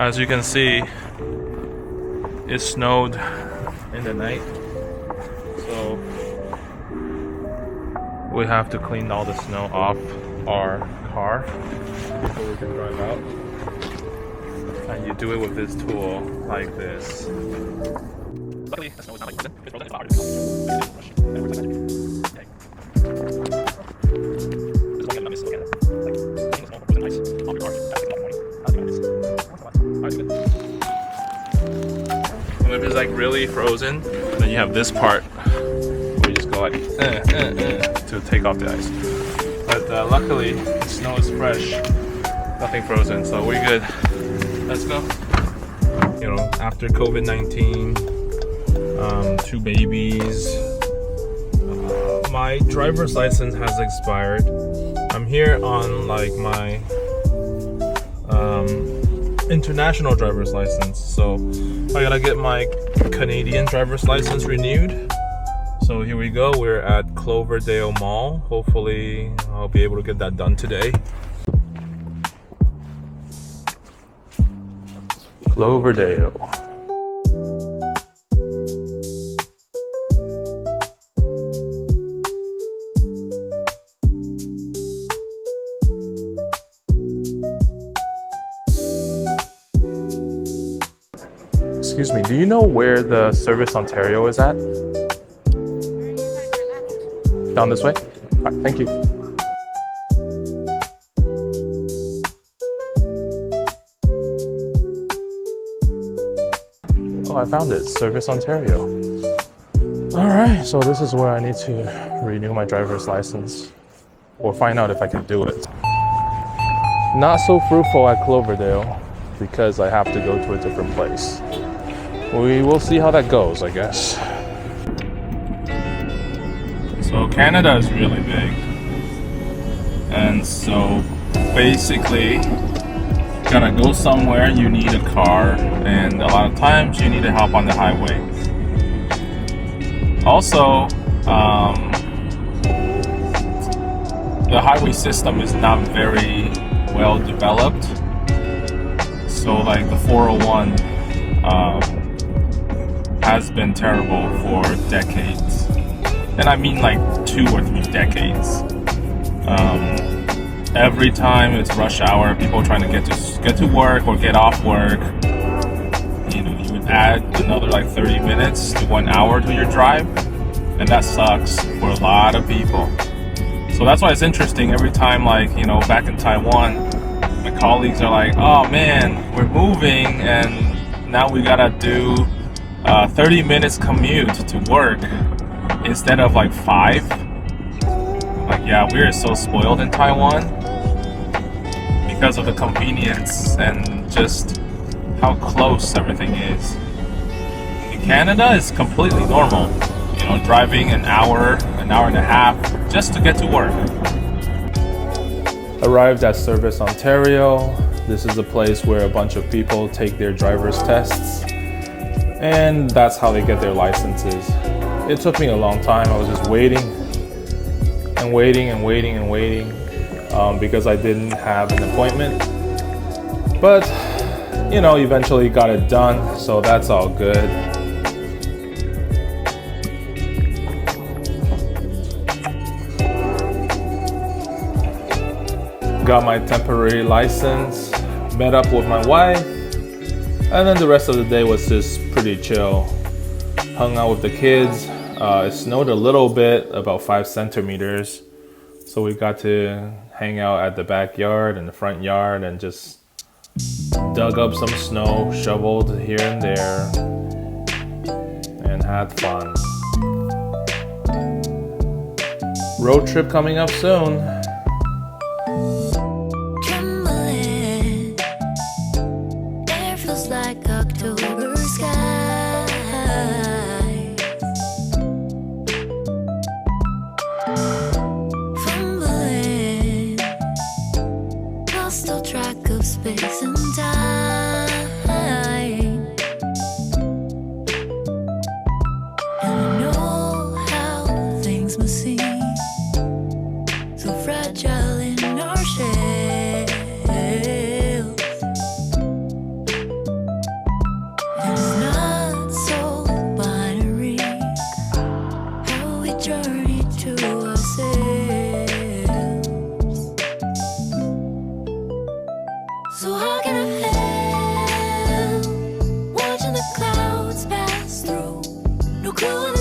As you can see, it snowed in the night, so we have to clean all the snow off our car so we can drive out. And you do it with this tool like this. Luckily, the snow is not like frozen. It's frozen, it's and if it's like really frozen, then you have this part where you just go like to take off the ice. But luckily, the snow is fresh, nothing frozen, so we're good. Let's go. You know, after COVID-19, 2 babies, my driver's license has expired. I'm here on like my international driver's license, so I gotta get my Canadian driver's license renewed. So here we go. We're at Cloverdale Mall. Hopefully I'll be able to get that done today. Cloverdale. Excuse me, do you know where the Service Ontario is at? Down this way? All right, thank you. Oh, I found it, Service Ontario. All right, so this is where I need to renew my driver's license or find out if I can do it. Not so fruitful at Cloverdale because I have to go to a different place. We will see how that goes, I guess. So Canada is really big. And so basically, gotta go somewhere, you need a car, and a lot of times you need to hop on the highway. Also, the highway system is not very well developed. So like the 401 has been terrible for decades. And I mean like 2 or 3 decades. Every time it's rush hour, people trying to get to work or get off work, you know, you would add another like 30 minutes to 1 hour to your drive, and that sucks for a lot of people. So that's why it's interesting every time, like, you know, back in Taiwan, my colleagues are like, oh man, we're moving and now we gotta do 30 minutes commute to work instead of like 5. Like, yeah, we're so spoiled in Taiwan because of the convenience and just how close everything is. In Canada, it's completely normal, you know, driving an hour and a half just to get to work. Arrived at Service Ontario. This is a place where a bunch of people take their driver's tests, and that's how they get their licenses. It took me a long time. I was just waiting because I didn't have an appointment. But, you know, eventually got it done, so that's all good. Got my temporary license, met up with my wife, and then the rest of the day was just pretty chill. Hung out with the kids. It snowed a little bit, about 5 centimeters. So we got to hang out at the backyard and the front yard and just dug up some snow, shoveled here and there, and had fun. Road trip coming up soon. Like October skies, fumbling, lost all track of space and time. And I know how things must seem so fragile in our shells. So hugging a hand, watching the clouds pass through. No clue in the